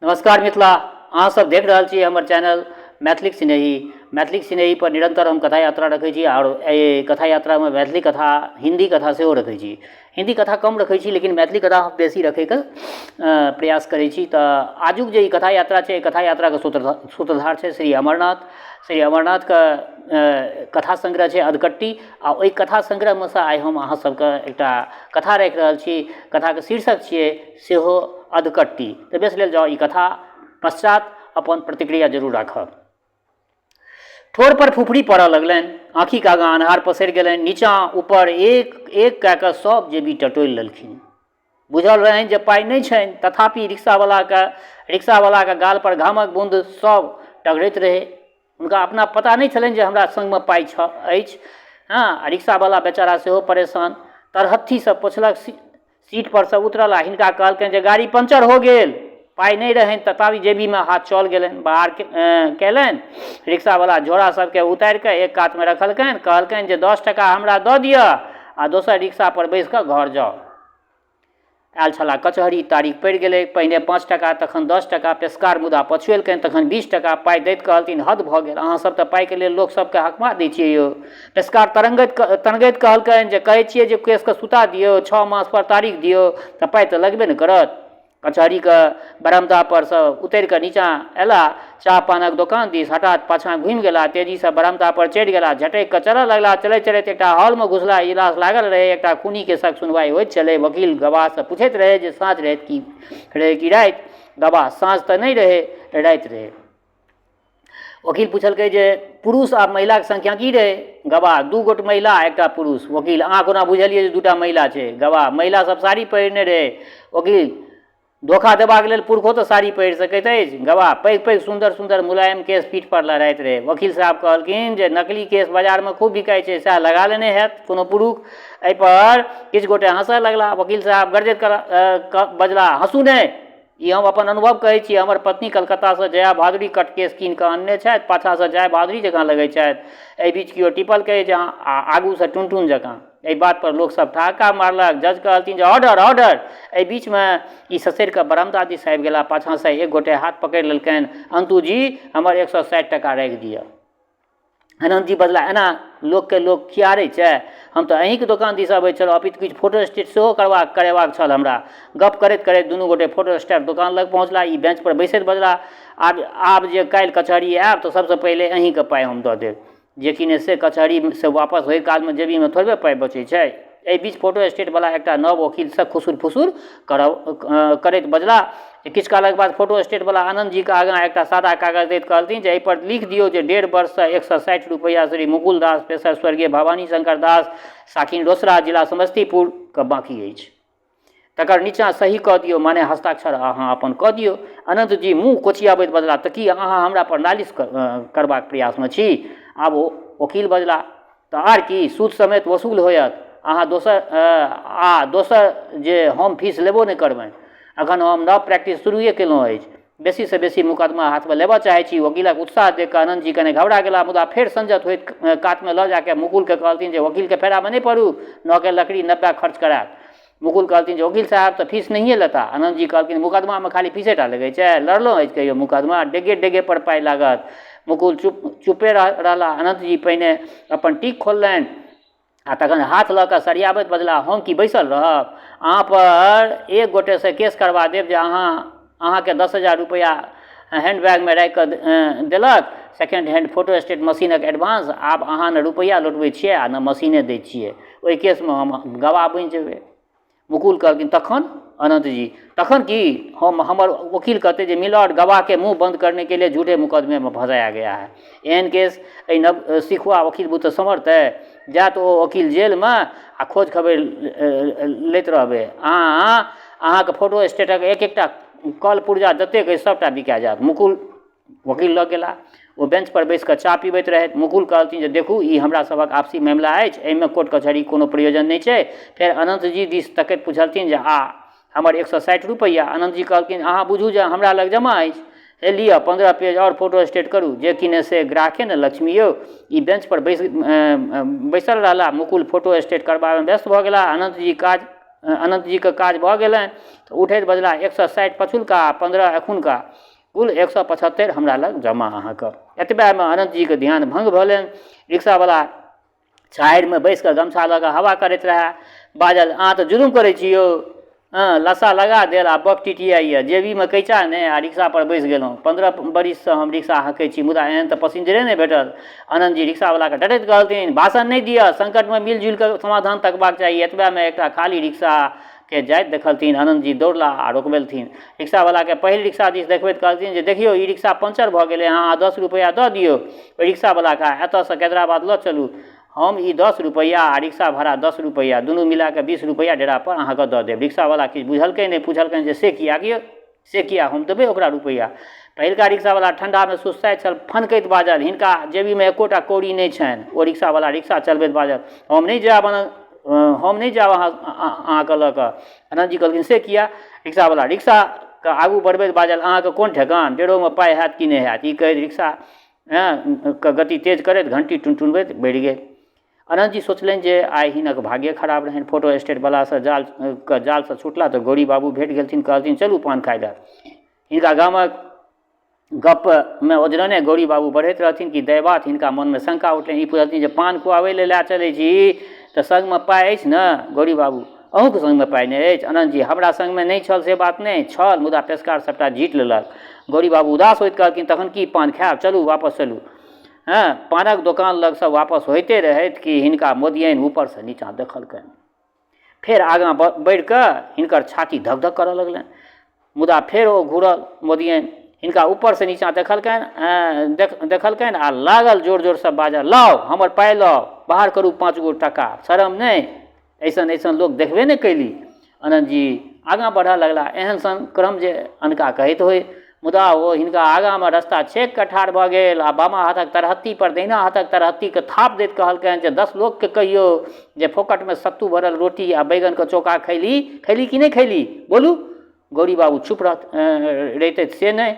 नमस्कार मिथिला, अहाँ सब देख रहल छी हमर चैनल मैथिली सिनेही पर निरंतर हम कथा यात्रा रखै छी और एहि कथा यात्रा में मैथिली कथा हिंदी कथा सेहो रखै छी। हिंदी कथा कम रखै छी लेकिन मैथिली कथा हम बेसी रखैके प्रयास करै छी। तऽ आजुक जे ई कथा यात्रा छै, कथा यात्रा के सूत्रधार छै श्री अमरनाथ के कथा संग्रह छै अधकट्टी। आ ओहि कथा संग्रह में से आइ हम अहाँ सबके एकटा कथा राखि रहल छी। कथा के शीर्षक छियै सेहो अधकट्टी। तऽ बेस लेल जाउ ई कथा पश्चात अपन प्रतिक्रिया जरूर राखब। ठोर पर फुफरी पड़ऽ लगलनि, आँखिक आगाँ अन्हार पसरि गेलनि, नीचाँ ऊपर एक एक कए कऽ सब जेबी टटोलि लेलखिन। बुझल रहनि जे पाइ नहि छनि, तथापि रिक्शावलाके गाल पर घामक बूंद सब टघरैत रहे। हुनका अपना पता नहीं छलनि जे हमरा संगमे पाइ अछि। हाँ, रिक्शावाला बेचारा सेहो परेशान तरहत्थी से पुछलक। सीट पर से उतरल आ हिनका कहलकनि जे गाड़ी पंचर हो गेल। पाइ नहीं रहनि, तथापि जेबी में हाथ चल गेलनि। बाहर कयलनि। रिक्शावाला झोरा सबके उतारि कऽ एक कात में रखलकनि, कहलकनि जे 10 टका हमरा दऽ दिअ आ दोसर रिक्शा पर बैस कऽ घर जाउ। आयल छला कचहरी, तारीख पड़ि गेलै। पहिने 5 टका, तखन 10 टका। पेशकार मुदा पछुएलकनि, तखन 20 टका। पाइ दैत कहलथिन, हद भऽ गेल, अहाँ सब तऽ पाइके लेल लोक सबके हकमा दै छियै यौ। पेशकार तनगैत कहलकनि जे कहै छियै जे केसके सुता दियौ, 6 मास पर तारीख दियौ तऽ पाइ तऽ लगबे ने करत। कचहरी के बरामदा पर से उतरि कऽ नीचाँ एला, चाह पानक दोकान दिस हठात पाछाँ घुमि गेला, तेजी से बरामदा पर चढ़ि गेला, झटकि कऽ चलऽ लगला। चलैत चलैत एकटा हॉल में घुसला। इजलास लागल रहे, एकटा खूनी केसक सुनवाई होइत छलै। वकील गवाह से पूछैत रहे जे साँझ रहे कि राति। गवाह, साँझ तऽ नहीं रहे, राति रहे। वकील पूछलकै जे पुरुष आ महिला के संख्या की रहे। गवाह, 2 गोट महिला, एकटा पुरुष। वकील, अहाँ कोना बुझलियै जे 2टा महिला छै। गवाह, महिला सब साड़ी पहिरने रहे। वकील, धोखा देबाक लेल पुरुषो तऽ साड़ी पहिर सकैत अछि। गवाह, पैघ पैघ सुंदर सुंदर मुलायम केस पीठ पर लहराइत रहे। वकील साहब कहलखिन जे नकली केस बाजार में खूब बिकाई छै, सएह लगा लेने हैत कोनो पुरुष। एहि पर किछु गोटे हंसऽ लगला। वकील साहब गरजैत बजला, हंसू नहि, ई हम अपन अनुभव कहै छी। हमर पत्नी कलकत्ता से जया भादुरी कट केस कीन कऽ अनने छथि, पाछा से जया भादुरी जकाँ लगै छथि। एहि बीच केओ टिपल कहै जे आगू से टुनटुन जकाँ। एहि बात पर लोक सब ठहाका मारलक। जज कहलथिन जे ऑर्डर ऑर्डर। एहि बीच में ई ससरि कऽ बरामदा दिस आबि गेला। पाछाँ से एक गोटे हाथ पकड़ि लेलकनि। अंतु जी, हमर 160 टका राखि दिअ। अनंत जी बजला, एना लोक के लोक खियारै छै। हम तऽ अहींके दोकान दिस अबै छलहुँ, अपितु किछु फोटो स्टेट सेहो करेबाक छल हमरा। गप करैत करैत दुनू गोटे फोटो स्टेट दोकान लग पहुँचला। ई बेंच पर बैसैत बजला, आब जे काल्हि कचहरी आयब तऽ सबसे पहिले अहींके पाइ हम दऽ देब। जे कि ने से कचहरी से वापस होय काल में जेबी में थोड़बे पाइ बचै छै। एहि बीच फोटो स्टेट वाला एकटा नव वकील से खुसुर फुसुर करैत बजला। किछु कालक बाद फोटो स्टेट वाला आनंद जी के आगाँ एकटा सादा कागज दैत कहलथिन जे एहि पर लिख दियौ जे 1.5 वर्ष से 160 रुपैया श्री मुकुल दास, पेशर स्वर्गीय भवानी शंकर दास, साकिन रोसड़ा, जिला समस्तीपुर के बाकी अछि। तकर नीचाँ सही कऽ दियौ, माने हस्ताक्षर अहाँ अपन कऽ दियौ। अनंत जी मुँह कोचियाबैत बजला, तऽ की अहाँ हमरा पर नालिश करबाक प्रयास में छी। आब ओ वकील बजला, तऽ आर की, सूद समेत वसूल होयत। अहाँ दोसर जे हम फीस लेबो नहीं करबनि। अखन हम नव प्रैक्टिस शुरुए केलहुँ अछि, बेसी से बेसी मुकदमा हाथ में लेबऽ चाहै छी। वकीलक उत्साह देख कऽ आनंद जी कने घबरा गेला, मुदा फेर संजत होइत कात में लऽ जाके मुकुल के कहलथिन जे वकील के फेरा में नहीं पड़ू, 9 के लकड़ी 90 खर्च करायत। मुकुल कहलथिन जे वकील साहब तऽ फीस नहिए लेता। आनंद जी कहलखिन, मुकदमा में खाली फीसे टा लगै छै, लड़लहुँ अछि कहियो मुकदमा, डेगे डेगे पर पाइ लागत। मुकुल चुपे रहला। अनंत जी पहिने अपन टीक खोललनि आ तखन हाथ लऽ कऽ सरियाबैत बजला, हम की बैसल रहब। अहाँ पर एक गोटे से केस करवा देब जे अहाँके 10,000 रुपैया हैंडबैग में राखि कऽ देलक, सेकेंड हैंड फोटो स्टेट मशीनक एडवांस। आब अहाँ ने रुपैया लौटबै छियै आ ने मशीने दै छियै, ओहि केस में हम गवाह बनि जेबै। मुकुल कहलखिन, तखन। अनंत जी, तखन की, हमर वकील कहते जे मिलॉर्ड, गवाह के मुंह बंद करने के लिए झूठे मुकदमे में फंसाया गया है। एहन केस नव सिखुआ वकील बुत समर्थ है, जा तो वकील जेल में आ खोज खबरि लैत रहबै। अहाँके फोटो स्टेटक एक एकटा कल पुर्जा जतेक अछि सबटा बिका जायत। मुकुल वकील लग गेला। ओ बेंच पर बैस कऽ चाह पीबैत रहैत। मुकुल कहलथिन जे देखू, ई हमरा सबक आपसी मामला अछि, एहिमे कोर्ट कचहरी कोनो प्रयोजन नहीं छै। फेर अनंत जी दिस तकैत पूछलथिन जे हमर 160 रुपैया। अनंत जी कहलखिन, अहाँ बुझू जे हमरा लग जमा अछि, हे लिअ 15 पेज और फोटो स्टेट करू, जे कि ने से ग्राहके ने लक्ष्मी यौ। ई बेंच पर बैसल रहला। मुकुल फोटो स्टेट करबामे व्यस्त भऽ गेला। अनंत जी काज अनंत जी के काज भऽ गेलनि तऽ उठैत बजला 160 पछुलका 15 एखुनका कुल 175 हमरा लग जमा अहाँके। एतबेमे अनंत जी के ध्यान भंग भेलनि। रिक्शावला छाहरिमे बैस कऽ गमछा लऽ कऽ हवा करैत रहए। बाजल अहाँ तऽ जुलुम करै छी यौ, लस्सा लगा देल आ बक टिटियाइए, जेबीमे कैचा नहि आ रिक्शापर बैसि गेलहुँ। 15 बरिससँ हम रिक्शा हँकै छी, मुदा एहन तऽ पैसेंजरे नहि भेटल। आनन्द जी रिक्शावलाके डरैत कहलथिन भाषण नहि दिअ, संकटमे मिलजुलि कऽ समाधान तकबाक चाही। एतबेमे एकटा खाली रिक्शाके जाइत देखलथिन। आनन्द जी दौड़ला आ रोकबेलथिन। रिक्शावलाके पहिल रिक्शा दिस देखबैत कहलथिन जे देखियौ ई रिक्शा पंचर भऽ गेलै, अहाँ 10 रुपैआ दऽ दियौ। ओहि रिक्शावलाके एतऽसँ कैदराबाद लऽ चलू, हम ई 10 रुपैआ आ रिक्शा भाड़ा 10 रुपैआ दुनू मिला कऽ 20 रुपैआ डेरापर अहाँके दऽ देब। रिक्शावला किछु बुझलकै नहि, पूछलकनि जे से किया गियो, से किया, हम देबै ओकरा रुपैआ। पहिलका रिक्शावला ठण्डामे सुस्ताइत छल, फनकैत बाजल हिनका जेबीमे एकोटा कौड़ी नहि छनि। ओ रिक्शावला रिक्शा चलबैत बाजल हम नहि जायब अहाँके लऽ कऽ। आनन्द जी कहलखिन से किया। रिक्शावला रिक्शाके आगू बढ़बैत बाजल अहाँके कोन ठेकान, डेरोमे पाइ हैत कि नहि हैत। ई कहैत रिक्शा के गति तेज करैत घंटी टुनटुनबैत बढ़ि गेल। आनन्द जी सोचलनि जे आइ हिनक भाग्ये खराब रहनि। फोटो स्टेटवलासँ जालसँ छुटला तऽ गौरी बाबू भेट गेलथिन। कहलथिन चलू पान खाइ लए। हिनका गामक गपमे ओजरने गौरी बाबू बढ़ैत रहथिन कि दै बात हिनका मोनमे शंका उठलनि। ई पुछलथिन जे पान खुआबै लए चलै छी तऽ सङ्गमे पाइ अछि ने। गौरी बाबू अहूँके सङ्गमे पाइ नहि अछि। आनन्द जी हमरा सङ्गमे नहि छल से बात नहि छल, मुदा पेशकार सबटा जीत लेलक। गौरी बाबू उदास होइत कहलखिन तखन की पान खायब, चलू वापस चलू। पानक दोकान लगसँ वापस होइते रहैत कि हिनका मोदियन ऊपरसँ नीचाँ देखलकनि। फेर आगाँ बढ़ि कऽ हिनकर छाती धक धक करऽ लगलनि, मुदा फेर ओ घूरल मोदियन हिनका ऊपरसँ नीचाँ देखलकनि आ लागल जोर जोरसँ बाजऽ लाउ हमर पाइ लाउ, बाहर करू 5 गो टका, शरम नहि, ऐसन ऐसन लोक देखबे नहि कैली। आनन्द जी आगाँ बढ़ऽ लगला। एहन सन क्रम जे अनका कहैत होइ, मुदा ओ हिनका आगाँमे रस्ता छेक कऽ ठाढ़ भऽ गेल आ बामा हाथक तरहत्ती पर दहिना हाथक तरहत्तीके थाप दैत कहलकनि जे 10 लोकके कहियौ जे फोकटमे सत्तू भरल रोटी आ बैगनके चोखा खैली कि नहि खैली, बोलू। गौरी बाबू चुप रहितथि से नहि,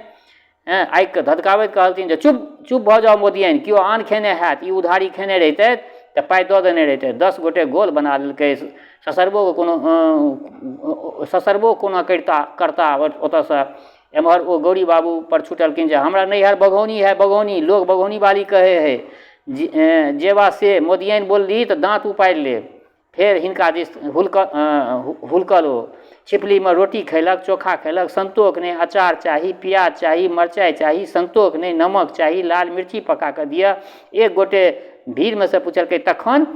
आगिके धधकाबैत कहलथिन जे चुप भऽ जाउ मोदियन, केओ आन खेने हैत, ई उधारी खेने रहितथि तऽ पाइ दऽ देने रहितथि। 10 गोटे गोल बना लेलकै, ससरबो कोना करता ओतऽसँ एम्हर ओ गौरी बाबू पर छुटलखिन जे हमरा नैहर बघौनी है, बघौनी लोग बघौनी वाली कहे है, जेवा से मोदियन बोलली तऽ दाँत उपाड़ि लेब। फेर हिनका दिस हुलकल ओ छिपलीमे रोटी खैलक, चोखा खैलक, संतोष नहि, अचार चाही, प्याज चाही, मरचाइ चाही, संतोष नहि, नमक चाही, लाल मिर्ची पका कऽ दिअ। एक गोटे भीड़मे से पूछलकै तखन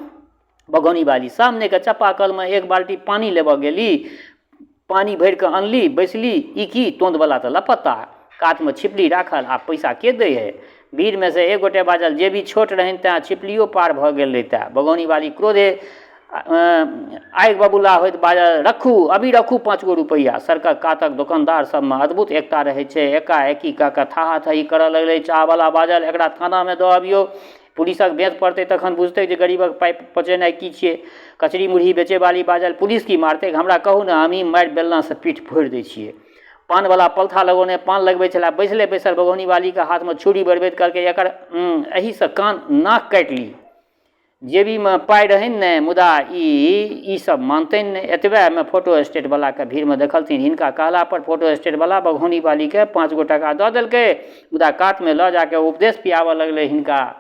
बघौनी वाली सामनेके चापाकलमे 1 बाल्टी पानी लेबऽ गेली, पानी भरि कऽ अनली, बैसली, ई की तोंदवला तऽ लपत्ता, कातमे छिपली राखल आ पैसा के दै है। भीड़मे से एक गोटे बाजल जे भी छोट रहनि तेँ छिपलियो पार भऽ गेल रहितै। बघौनी वाली क्रोधे आगि बबूला होइत बाजल रखू, अभी रखू 5 गो रुपैआ। सड़कक कातक दोकानदार सबमे अद्भुत एकता रहै छै। एकाएकी कऽ कऽ थाहाथही करऽ लगलै। चाहवला बाजल एकरा थानामे दऽ अबियौ, पुलिसक बेंच पड़तै तखन बुझतै जे गरीबक पाइ पचेनाइ की छियै। कचरी मुरही बेचैवाली बाजल पुलिस की मारतै, हमरा कहू ने हमही मारि बेलनासँ पीठ फोड़ि दै छियै। पानवला पलथा लगौने पान लगबै छलै, बैसले बैसल बघौनी वालीके हाथमे छुरी बढ़बैत कहलकै एकर एहिसँ कान नाक काटि ली। जेबीमे पाइ रहनि ने, मुदा ई सब मानतनि नहि। एतबेमे फोटो स्टेटवलाके भीड़मे देखलथिन। हिनका कहलापर फोटो स्टेटवला बघौनी वालीके 5 गो टका दऽ देलकै, मुदा कातमे लऽ जाके उपदेश पियाबऽ लगलै हिनका,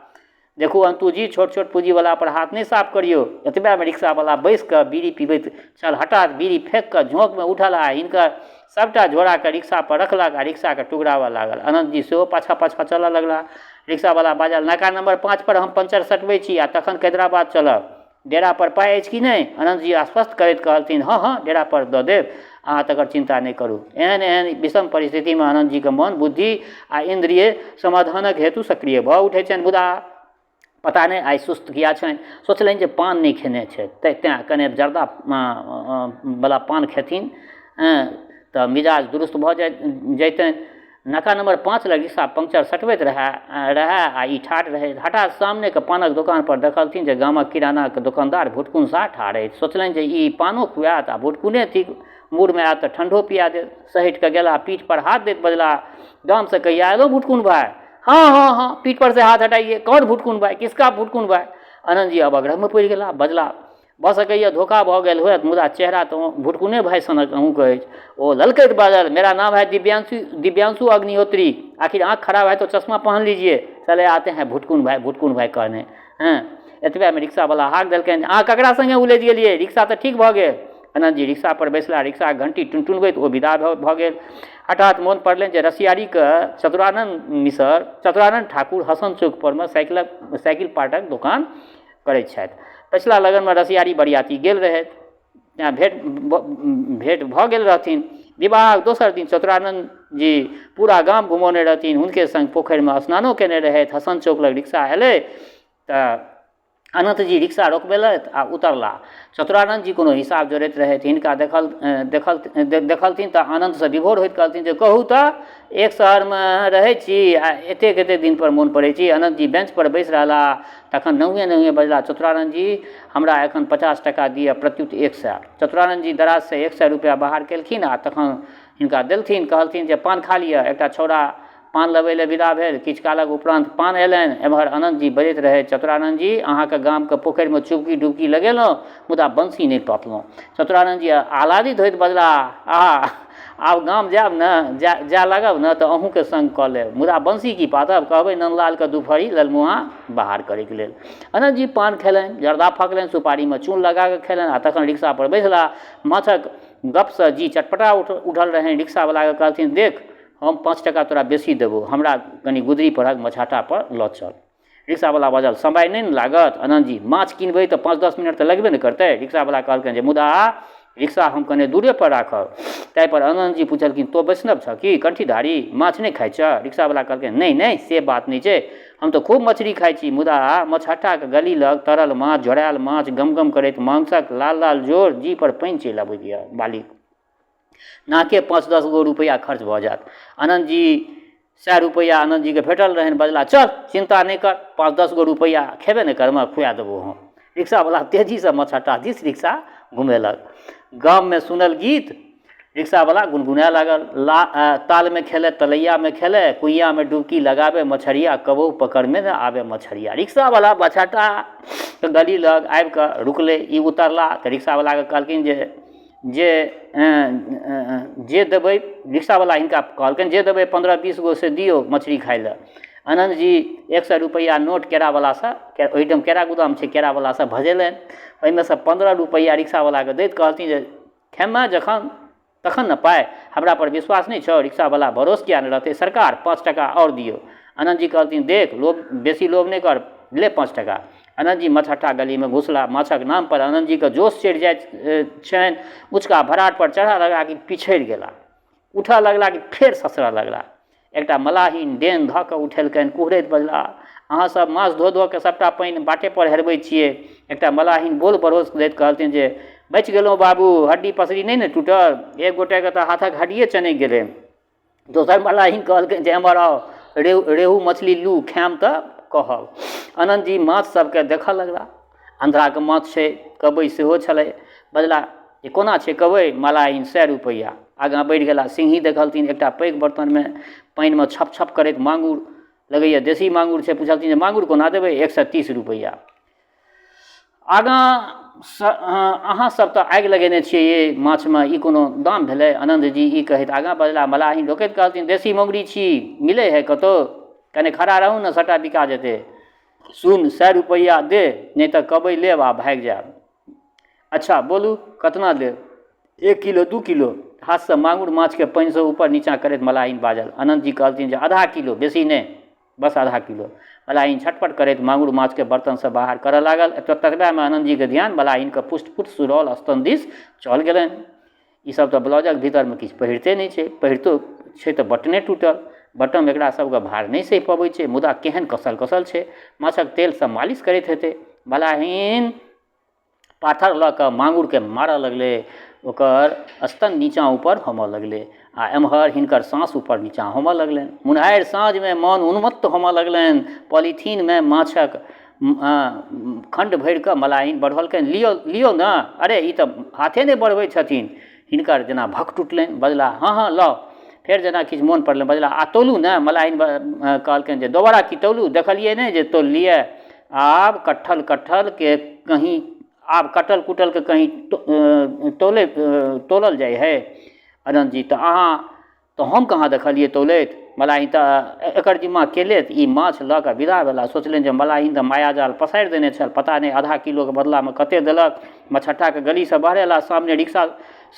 देखू अंतु जी छोट छोट पूँजीवला पर हाथ नहीं साफ करियो। एतबेमे रिक्शावला बैस कऽ बीड़ी पीबैत छल, हठात बीड़ी फेंक कऽ झोंकमे उठल आ हिनकर सबटा झोराके रिक्शा पर रखलक आ रिक्शाके टुकड़ाबऽ लागल। अनंत जी सेहो पाछा पाछा चलऽ लगला। रिक्शावला बाजल नाका नंबर 5 पर हम पंचर सटबै छी आ तखन कैदराबाद चलब, डेरा पर पाइ अछि कि नहि। अनंत जी आश्वस्त करैत कहलथिन हाँ डेरा पर दऽ देब, अहाँ तकर चिंता नहि करू। एहन विषम परिस्थितिमे आनन्द जीके मन बुद्धि आ इंद्रिय समाधानक हेतु सक्रिय भऽ उठै छनि, मुदा पता नहीं आइ सुस्त किया छनि। सोचलनि जे पान नहीं खेने छै, तेँ कने जर्दा वाला पान खेथिन तऽ मिजाज दुरुस्त भऽ जैतनि। नाका नंबर 5 लग रिक्शा पंक्चर सटबैत रहै आ ई ठाढ़ रहै। हठात सामनेके पानक दोकान पर देखलथिन जे गामक किरानाके दोकानदार भुटकुन सा ठाढ़ अछि। सोचलनि जे ई पानो खुआत आ भुटकुने थिक, मूडमे आयत तऽ ठंडो पिया देत। सहिट कऽ गेला, पीठ पर हाथ दैत बजला गामसँ कहिया एलौ भुटकुन भाई। हाँ पीठ पर से हाथ हटाइए, कौन भुटकुन भाई, किसका भुटकुन भाई। आनंद जी अब आग्रह में पड़ गया, बजला भऽ सकैए धोखा भऽ गेल होयत, मुदा चेहरा तऽ भुटकुने भाई सनक अहूँके अछि। ओ ललकैत बाजल, मेरा नाम है दिव्यांशु अग्निहोत्री, आखिर आँख खराब है तो चश्मा पहन लीजिए, चले आते हैं भुटकुन भाई कहने। हैं एतबे में रिक्शा वाला हाक देलकनि, अहाँ ककरा संगे उलझि गेलियै, रिक्शा तऽ ठीक भऽ गेल। अनंत जी रिक्शा पर बैसला, रिक्शा घंटी टुनटुनबैत ओ विदा भऽ गेल। हठात मोन पड़लनि जे रसियारीके चतुरानंद ठाकुर हसन चौक पर में साइकिल पार्टक दोकान करैत छथि। पछिला लगनमे रसियारी बरियाती गेल रहथि, ત્યાં भेंट भऽ गेल रहथिन। विवाहक दोसर दिन चतुरानंद जी पूरा गाम घुमौने रहथिन, हुनके संग पोखरिमे स्नानो केने रहथि। हसन चौक लग रिक्शा एलै तऽ अनंत जी रिक्शा रोकबेलथि आ उतरला। चतुरानंद जी कोनो हिसाब जोड़ैत रहथि, हिनका देखलथिन तऽ आनन्दसँ विभोर होइत कहलथिन जे कहू तऽ एक शहरमे रहै छी आ एतेक दिन पर मोन पड़ै छी। अनंत जी बेंच पर बैसि रहला, तखन नहुए बजला, चतुरानंद जी हमरा एखन 50 टका दिअ प्रत्युत 100। चतुरानंद जी दराज से 100 रुपया बाहर केलखिन आ तखन हिनका देलथिन, कहलथिन जे पान खा लिअ। एकटा छौड़ा पान लबै लए विदा भेल, किछु कालक उपरांत पान एलनि। एम्हर अनंत जी बजैत रहै, चतुरानंद जी अहाँके गामके पोखरिमे चुबकी डुबकी लगेलहुँ, मुदा बंसी नहि टपलहुँ। चतुरानंद जी आह्लादित होइत बजला, आहा आब गाम जायब ने, जा लगब ने तऽ अहूँके संग कऽ लेब, मुदा बंसी की पातब, कहबै नंदलालके दुपहरी ललमुहा बाहर करैके लेल। अनंत जी पान खेलनि, जर्दा फकलनि, सुपारीमे चून लगा कऽ खेलनि आ तखन रिक्शा पर बैसला। माछक गपसँ जी चटपटा उठल रहनि। रिक्शावलाके कहलथिन, देख हम 5 टका तोरा बेसी देबो, हमरा कनि गुदरी परहक मछाटा पर लऽ चल। रिक्शावला बाजल, समय नहीं न लागत। अनंत जी माछ किनबै तऽ 5-10 मिनट तऽ लगबे ने करतै। रिक्शावला कहलकनि जे मुदा रिक्शा हम कने दूरे पर राखब। ताहि पर अनंत जी पूछलखिन, तो वैष्णव छ कि कंठीधारी, माछ नहीं खाइ छ? रिक्शावला कहलखिन, नहीं से बात नहीं छै, हम तो खूब मछली खाइ छी, मुदा मछहट्टाके गली लग तरल माछ, झोरायल माछ, गमगम करैत मांसक लाल जोर, जी पर पानि चलि अबैए बाली, नाके 5-10 गो रुपैआ खर्च भऽ जायत। अनंत जी 100 रुपैआ अनंत जीके भेटल रहनि, बजला, चल चिंता नहीं कर, 5-10 गो रुपैआ खेबे नहि करमे, खुआ देबो हम। रिक्शावला तेजीसँ मछहट्टा दिस रिक्शा घुमेलक। गाममे सुनल गीत रिक्शावला गुनगुनाए लागल, ताल में खेले तलैया में खेले, कुइया में डुबकी लगाबे मछरिया, कबो पकड़ में न आवे मछरिया। रिक्शावला मछहट्टा गली लग आबि कऽ रुकलै। ई उतरला तऽ रिक्शावलाके कहलखिन जे देबै, रिक्शावला हिनका कहलखिन जे देबै 15-20 गो से दियौ मछली खाइ लए। अनंत जी 100 रुपैआ नोट केरावलासँ, ओहिठाम केरा गुदाम छै, केरावलासँ भजेलनि। ओहिमे सँ 15 रुपैआ रिक्शावलाके दैत कहलथिन जे खेमे जखन तखन न पाइ, हमरा पर विश्वास नहीं छौ? रिक्शावला भरोस किया नहीं रहतै, सरकार 5 टका और दियौ। अनंत जी कहलथिन, देख बेसी लोभ नहीं कर, ले 5 टका। अनंत जी मछहट्टा गली में घुसला। माछक नाम पर अनंत जी के जोश चढ़ि जाइत छनि। उचका भराट पर चढ़ा लगला कि पिछड़ि गेला, उठऽ लगला कि फेर ससरऽ लगला। एकटा मलाहिन डेन धऽ कऽ उठेलकनि, कुहरैत बजला, अहाँ सब माछ धो के सबटा पानि बाटे पर हेरबै छियै। एकटा मलाहिन बोल बरोस दैत कहलथिन जे बचि गेलहुँ बाबू, हड्डी पसरी नहीं ने टूटल, एक गोटेके तऽ हाथक हड्डिये चनकि गेलै। दोसर मलाहिन कहलखिन जे एम्हर आउ, रेहू मछली लू, खायम तऽ कहब। अनंत जी माछ सबके देखऽ लगला, अंधराके माछ छै, कबै सेहो छलै। बजला, ये कोना छै कबै? मलाहिन 100 रुपैआ। आगाँ बढ़ि गेला। सिंही देखलथिन एकटा पैघ बर्तनमे पानिमे छप छप करैत मांगुर, लगैए देशी मांगुर छै। पूछलथिन जे मांगुर कोना देबै? 130 रुपैआ। आगाँ अहाँ सब तऽ आगि लगेने छियै ये माछमे, ई कोनो दाम भेलै? अनंत जी ई कहैत आगाँ बढ़ला। मलाहिन रोकैत कहलथिन, देशी मौगरी छी, मिलै है कतौ? कने खड़ा रहू ने, सबटा बिका जेतै। सुन 100 रुपैआ दे, नहीं तऽ कबै लेब आ भागि जायब। अच्छा बोलू कतना लेब? 1 किलो 2 किलो? हाथसँ मांगुर माछके पानिसँ ऊपर नीचाँ करैत मलाहिन बाजल। अनंत जी कहलथिन जे आधा किलो, बेसी नहीं, बस आधा किलो। मलाहिन छटपट करैत मांगुर माछके बर्तनसँ बाहर करऽ लागल। ततबेमे अनंत जीके ध्यान मलाहिनके पुष्ट सुडौल स्तन दिस चल गेलनि। ई सब तऽ ब्लाउजक भीतरमे किछु पहिरते नहीं छै, पहिरतो छै तऽ बटने टूटल। बटम एकरा सबके भार नहीं सहि पबै छै, मुदा केहन कसल छै। माछक तेलसँ मालिश करैत हेतै। मलाहिन पाथर लऽ कऽ मांगुरके मारऽ लगलै, ओकर स्तन नीचाँ ऊपर होमऽ लगलै आ एम्हर हिनकर सांस ऊपर नीचाँ होमऽ लगलनि। मुन्हारि साँझमे मन उन्मत्त होमऽ लगलनि। पॉलीथीनमे माछक खंड भरि कऽ मलाहिन बढ़ौलकनि, लियौ ने, अरे ई तऽ हाथे नहि बढ़बै छथिन। हिनकर जेना भक टुटलनि। बजला, हाँ लाउ। फेर जेना किछु मोन पड़लनि, बजला, आ तौलू ने? मलाहिन कहलकनि जे दोबारा की तौलू? देखलिए नहीं जे तौल लिए? आब कट्ठल के कहीं आब कटल कुटल के कहीं तोलल जाइ है अनंत जी। तो अहाँ तो हम कहाँ देखलिए तौलैत। मलाही तो एकर जिम्मा केलैत ई माछ लऽ कऽ विदा भेला। सोचलनि जे मलाही तऽ माया जाल पसारि देने छल, पता नहि आधा किलोके बदलामे कते देलक। मछट्टाके गलीसँ बहरेला, सामने रिक्शा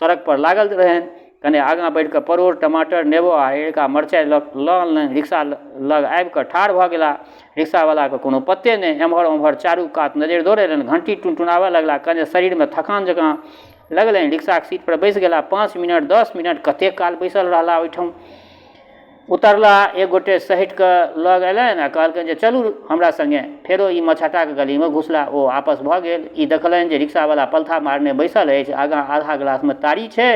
सड़क पर लागल रहनि। कने आगाँ बढ़ि कऽ परोड़, टमाटर, नेबो आ हरियरका मिरचाइ लऽ अनलनि। रिक्शा लग आबि कऽ ठाढ़ भऽ गेला। रिक्शावलाके कोनो पत्ते नहि। एम्हर ओम्हर चारू कात नजरि दौड़ेलनि। घंटी टुनटुनाबऽ लगला। कने शरीरमे थकान जकाँ लगलनि। रिक्शाके सीट पर बैसि गेला। 5 मिनट 10 मिनट कतेक काल बैसल रहला ओहिठाम। उतरला, एक गोटे सहिट कऽ लग अयलनि आ कहलकनि जे चलू हमरा संगे। फेरो ई मछट्टाके गलीमे घुसला। ओ आपस भऽ गेल। ई देखलनि जे रिक्शावला पलथा मारने बैसल अछि। आगाँ आधा गिलासमे तारी छै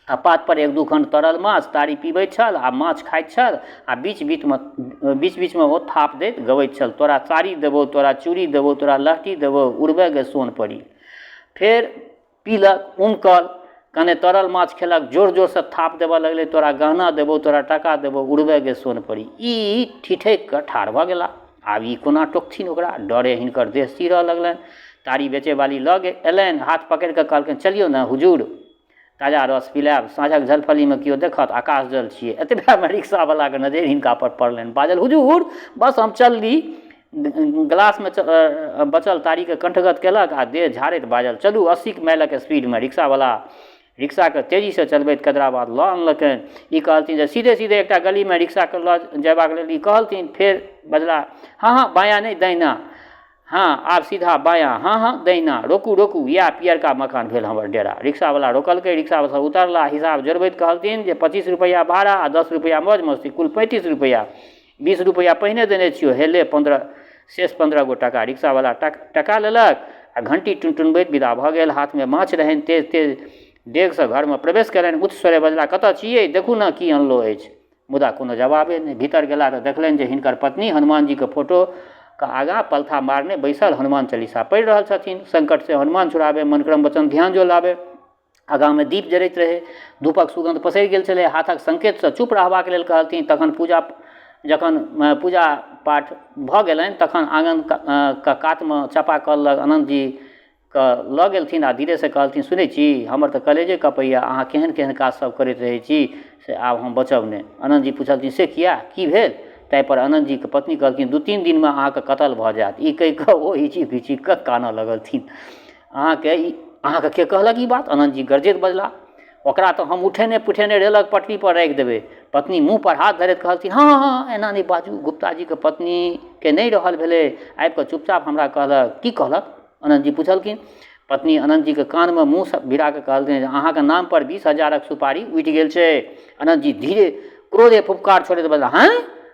आ पात पर 1-2 खंड तरल माछ। तारी पीबैत छल आ माछ खाइत छल आ बीच बीचमे ओ थाप दैत गबैत छल, तोरा तारी देबौ, तोरा चूड़ी देबौ, तोरा लहठी देबौ, उड़बै गे सोन पड़ी। फेर पीलक, उमकल, कने तरल माछ खेलक, जोर जोरसँ थाप देबऽ लगलै, तोरा गहना देबौ, तोरा टाका देबौ, उड़बै गे सोन पड़ी। ई ठिठकि कऽ ठाढ़ भऽ गेला। आब ई कोना टोकथिन ओकरा। डरे हिनकर देह सिरऽ लगलनि। तारी बेचैवाली लग अयलनि, हाथ पकड़ि कऽ कहलखिन चलियौ ने हुजूर, ताजा रस पिलायब, साँझक झलफलीमे केओ देखत, आकाश जल छियै। एतबेमे रिक्शावलाके नजरि हिनका पर पड़लनि। बाजल हुजूर बस हम चलली। गिलासमे बचल तारीके कंठगत केलक आ देह झाड़ैत बाजल चलू 80 माइलक स्पीडमे। रिक्शावला रिक्शाके तेजीसँ चलबैत कैदराबाद लऽ अनलकनि। ई कहलथिन जे सीधे सीधे एकटा गलीमे रिक्शाके लऽ जयबाक लेल ई कहलथिन। फेर बजला हाँ बायाँ नहि दाहिना, हाँ आब सीधा बायाँ, हाँ दाहिना, रोकू रोकू, इएह पियरका मकान भेल हमर डेरा। रिक्शावला रोकलकै। रिक्शासँ उतरला। हिसाब जोड़बैत कहलथिन जे 25 रुपैआ भाड़ा आ 10 रुपैआ मौज मस्ती, कुल 35 रुपैआ। 20 रुपैआ पहिने देने छियौ, हेले 15 शेष 15 गो टाका। रिक्शावला टका लेलक आ घंटी टुनटुनबैत विदा भऽ गेल। हाथमे माछ रहनि। तेज तेज डेगसँ घरमे प्रवेश कयलनि। उच्च स्वरे बजला कतऽ छियै, देखू ने की अनलो अछि। मुदा कोनो जवाबे नहि। भीतर गेला तऽ देखलनि जे हिनकर पत्नी हनुमान जीके फोटोके आगाँ पलथा मारने बैसल हनुमान चालीसा पढ़ि रहल छथिन। संकट से हनुमान छुड़ावे, मनक्रम वचन ध्यान जो लावे। आगाँमे दीप जरैत रहै। धूपक सुगंध पसरि गेल छलै। हाथक संकेतसँ चुप रहबाक लेल कहलथिन। जखन पूजा पाठ भऽ गेलनि तखन आँगनके कातमे चापाकल लग अनंत जीके लऽ गेलथिन आ धीरेसँ कहलथिन सुनै छी हमर तऽ कलेजे कपैया, अहाँ केहन केहन काज सब करैत रहै छी से आब हम बचब नहि। अनंत जी पुछलथिन से किया, की भेल। ताहिपर अनंत जीके पत्नी कहलथिन 2-3 दिनमे अहाँके कत्ल भऽ जायत। ई कहि कऽ ओ हिचिक हिचिक कऽ कानऽ लगलथिन। अहाँके के कहलक ई बात। अनंत जी गरजैत बजला ओकरा तऽ हम उठेने पुठेने रेलक पटरी पर राखि देबै। पत्नी मुँह पर हाथ धरैत कहलथिन हाँ एना नहि बाजू। गुप्ता जीके पत्नीके नहि रहल भेलै, आबि कऽ चुपचाप हमरा कहलक। की कहलक, अनंत जी पुछलखिन। पत्नी अनंत जीके कानमे मुँह भिड़ा कऽ कहलथिन जे अहाँके नाम पर 20,000क सुपारी उठि गेल छै। अनंत जी धीरे क्रोधे फुफकार छोड़ैत बजला हैं,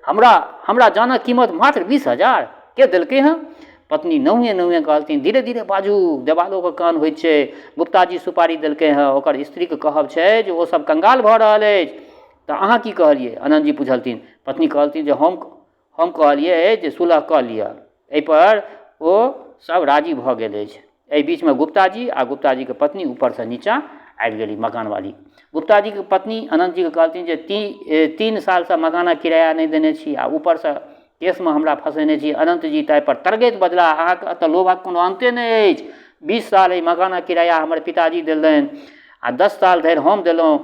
हमरा जानक कीमत मात्र 20,000, के देलकै हँ। पत्नी नहुए नहुए कहलथिन धीरे धीरे बाजू, देवालोके कान होइत छै। गुप्ता जी सुपारी देलकै हँ, ओकर स्त्रीके कहब छै जे ओ सब कंगाल भऽ रहल अछि। तऽ अहाँ की कहलिए, अनंत जी पुछलथिन। पत्नी कहलथिन जे हम कहलिए जे सुलह कऽ लिअ। एहिपर ओ सब राजी भऽ गेल अछि। एहि बीचमे गुप्ता जी आ गुप्ता जीके पत्नी ऊपरसँ नीचाँ आबि गेली। मकानवाली गुप्ता जीके पत्नी अनंत जीके कहलथिन जे 3 सालसँ मकानक किराया नहि देने छी आ ऊपरसँ केसमे हमरा फँसेने छी। अनंत जी ताहिपर तरगैत बजला अहाँके तऽ लोभक कोनो अन्ते नहि अछि। 20 साल एहि मकानक किराया हमर पिताजी देलनि आ 10 साल धरि हम देलहुँ।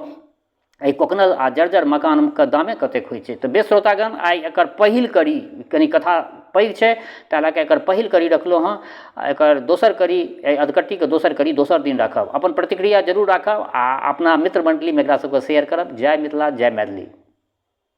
एहि कोकनल आ जर्जर मकानके दामे कतेक होइ छै। तऽ बेश्रोतागण आइ एकर पहिल कड़ी, कनि कथा पैघ छै ताहि लऽ कऽ एकर पहिल कड़ी रखलहुँ हँ। एकर दोसर कड़ी, अधकट्टीके दोसर कड़ी दोसर दिन राखब। अपन प्रतिक्रिया जरूर राखब आ अपना मित्र मण्डलीमे एकरा सबके शेयर करब। जय मिथिला, जय मैथिली।